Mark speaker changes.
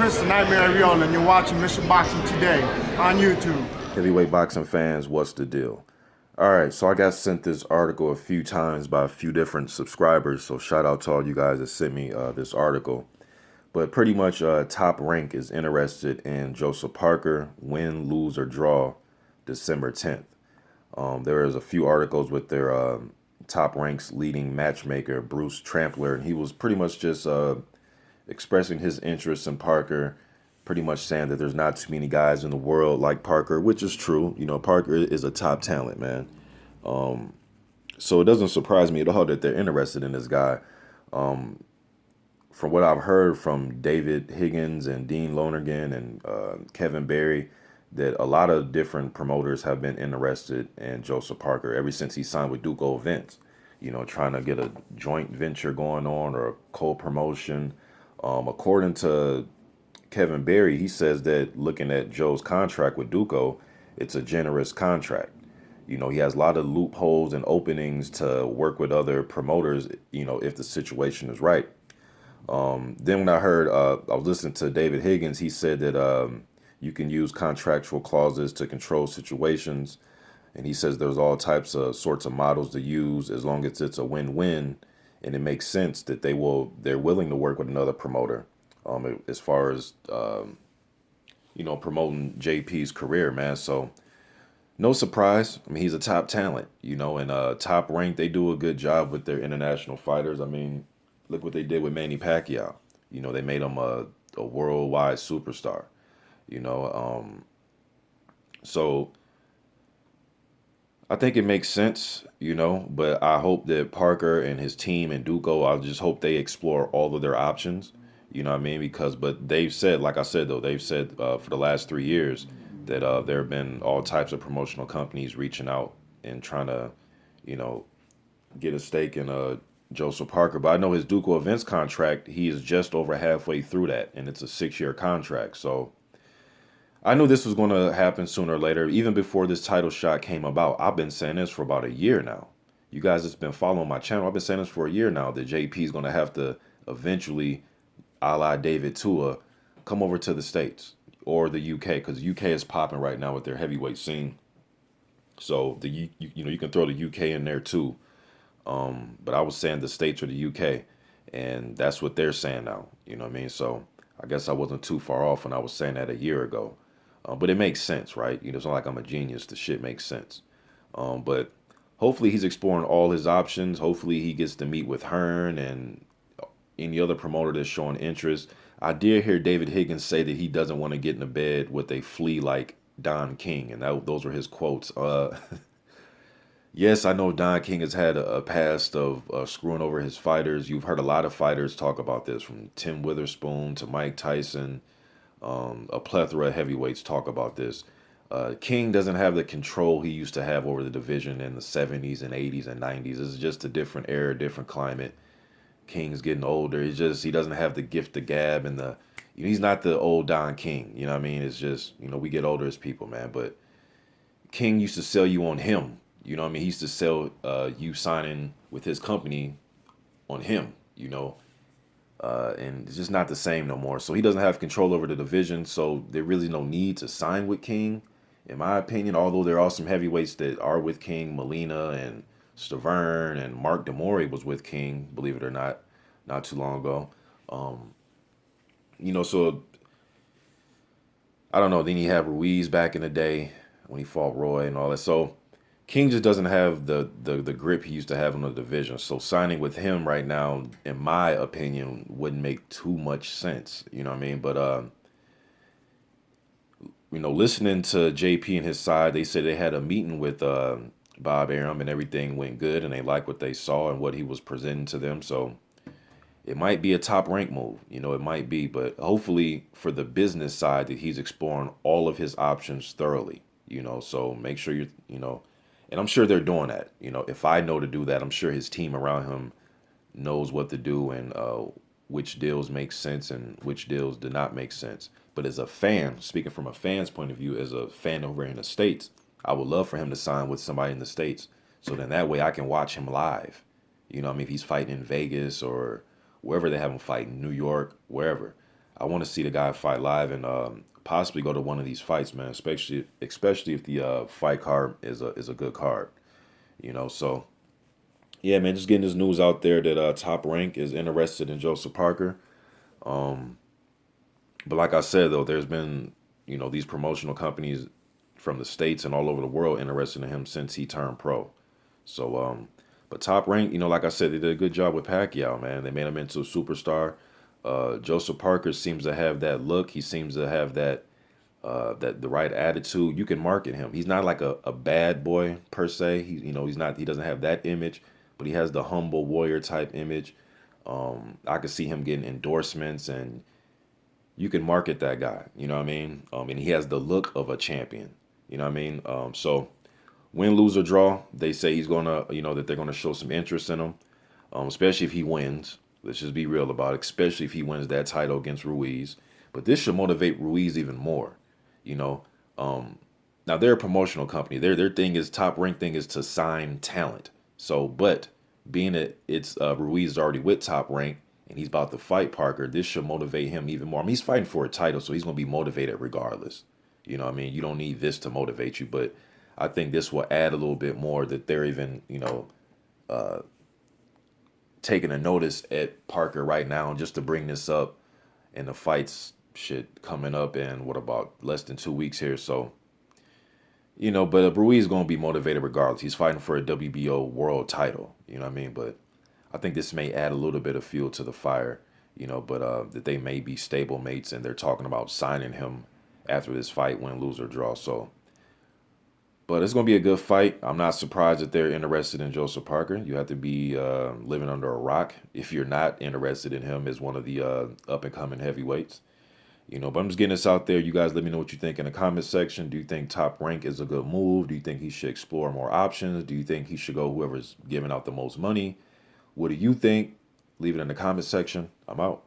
Speaker 1: Chris the Nightmare Real, and you're watching Mission Boxing Today on YouTube.
Speaker 2: Heavyweight boxing fans, what's the deal? All right, so I got sent this article a few times by a few different subscribers, so shout out to all you guys that sent me this article. But pretty much Top Rank is interested in Joseph Parker, win, lose, or draw, December 10th. There is a few articles with their Top Rank's leading matchmaker, Bruce Trampler, and he was pretty much just expressing his interest in Parker, pretty much saying that there's not too many guys in the world like Parker, which is true. You know, Parker is a top talent, man. So it doesn't surprise me at all that they're interested in this guy. From what I've heard from David Higgins and Dean Lonergan and Kevin Berry, that a lot of different promoters have been interested in Joseph Parker ever since he signed with Duco Events. You know, trying to get a joint venture going on or a co-promotion. According to Kevin Berry, he says that looking at Joe's contract with Duco, it's a generous contract. You know, he has a lot of loopholes and openings to work with other promoters, you know, if the situation is right. Then when I heard, I was listening to David Higgins, he said that you can use contractual clauses to control situations. And he says there's all types of sorts of models to use as long as it's a win-win. And it makes sense that they're willing to work with another promoter as far as, you know, promoting JP's career, man. So no surprise. I mean, he's a top talent, you know, and Top Rank, they do a good job with their international fighters. I mean, look what they did with Manny Pacquiao. You know, they made him a worldwide superstar, you know. So I think it makes sense, you know, but I hope that Parker and his team and Duco, I just hope they explore all of their options, you know what I mean? But they've said, like I said, though, they've said for the last 3 years that there have been all types of promotional companies reaching out and trying to, you know, get a stake in Joseph Parker. But I know his Duco Events contract, he is just over halfway through that, and it's a 6-year contract. So I knew this was going to happen sooner or later. Even before this title shot came about, I've been saying this for about a year now. You guys that's been following my channel, I've been saying this for a year now, that JP is going to have to eventually, a la David Tua, come over to the States or the UK, because UK is popping right now with their heavyweight scene. So you know, you can throw the UK in there too. But I was saying the States or the UK, and that's what they're saying now. You know what I mean? So I guess I wasn't too far off when I was saying that a year ago. But it makes sense, right? You know, it's not like I'm a genius. The shit makes sense. But hopefully he's exploring all his options. Hopefully he gets to meet with Hearn and any other promoter that's showing interest. I did hear David Higgins say that he doesn't want to get in a bed with a flea like Don King, and those were his quotes. Yes, I know Don King has had a past of screwing over his fighters. You've heard a lot of fighters talk about this, from Tim Witherspoon to Mike Tyson. A plethora of heavyweights talk about this. King doesn't have the control he used to have over the division in the 70s and 80s and 90s. It's just a different era, different climate. King's getting older. He doesn't have the gift of gab and he's not the old Don King. You know what I mean? It's just, you know, we get older as people, man. But King used to sell you on him. You know what I mean? He used to sell you signing with his company on him, you know. And it's just not the same no more. So he doesn't have control over the division. So there really no need to sign with King, in my opinion. Although there are some heavyweights that are with King, Molina and Stavern, and Mark DeMori was with King, believe it or not too long ago. You know, so I don't know. Then you have Ruiz back in the day when he fought Roy and all that. So King just doesn't have the grip he used to have in the division. So signing with him right now, in my opinion, wouldn't make too much sense. You know what I mean? But you know, listening to JP and his side, they said they had a meeting with Bob Arum and everything went good, and they liked what they saw and what he was presenting to them. So it might be a Top Rank move. You know, it might be, but hopefully for the business side that he's exploring all of his options thoroughly. You know, so make sure you know. And I'm sure they're doing that. You know, if I know to do that, I'm sure his team around him knows what to do and which deals make sense and which deals do not make sense. But as a fan, speaking from a fan's point of view, as a fan over in the States, I would love for him to sign with somebody in the States. So then that way I can watch him live. You know what I mean? If he's fighting in Vegas or wherever they have him fighting, New York, wherever. I want to see the guy fight live and possibly go to one of these fights, man. Especially if the fight card is a good card, you know. So yeah, man, just getting this news out there that Top Rank is interested in Joseph Parker. But like I said, though, there's been, these promotional companies from the States and all over the world interested in him since he turned pro. So, but Top Rank, like I said, they did a good job with Pacquiao, man. They made him into a superstar. Joseph Parker seems to have that look. He seems to have that the right attitude. You can market him. He's not like a bad boy per se. He's not. He doesn't have that image, but he has the humble warrior type image. I could see him getting endorsements, and you can market that guy. You know what I mean? And he has the look of a champion. You know what I mean? So win, lose, or draw, they say he's gonna, that they're gonna show some interest in him, especially if he wins. Let's just be real about it. Especially if he wins that title against Ruiz. But this should motivate Ruiz even more. You know, now they're a promotional company. Their thing is Top Rank thing is to sign talent. So, but being that it's Ruiz is already with Top Rank and he's about to fight Parker, this should motivate him even more. I mean, he's fighting for a title, so he's gonna be motivated regardless. You know what I mean? You don't need this to motivate you, but I think this will add a little bit more that they're even, taking a notice at Parker right now just to bring this up, and the fights shit coming up in what about less than 2 weeks here. So, but Ruiz is going to be motivated regardless. He's fighting for a WBO world title. You know what I mean? But I think this may add a little bit of fuel to the fire, but that they may be stable mates and they're talking about signing him after this fight, win, lose, or draw. So, but it's going to be a good fight. I'm not surprised that they're interested in Joseph Parker. You have to be living under a rock if you're not interested in him as one of the up-and-coming heavyweights. But I'm just getting this out there. You guys let me know what you think in the comment section. Do you think Top Rank is a good move? Do you think he should explore more options? Do you think he should go whoever's giving out the most money? What do you think? Leave it in the comment section. I'm out.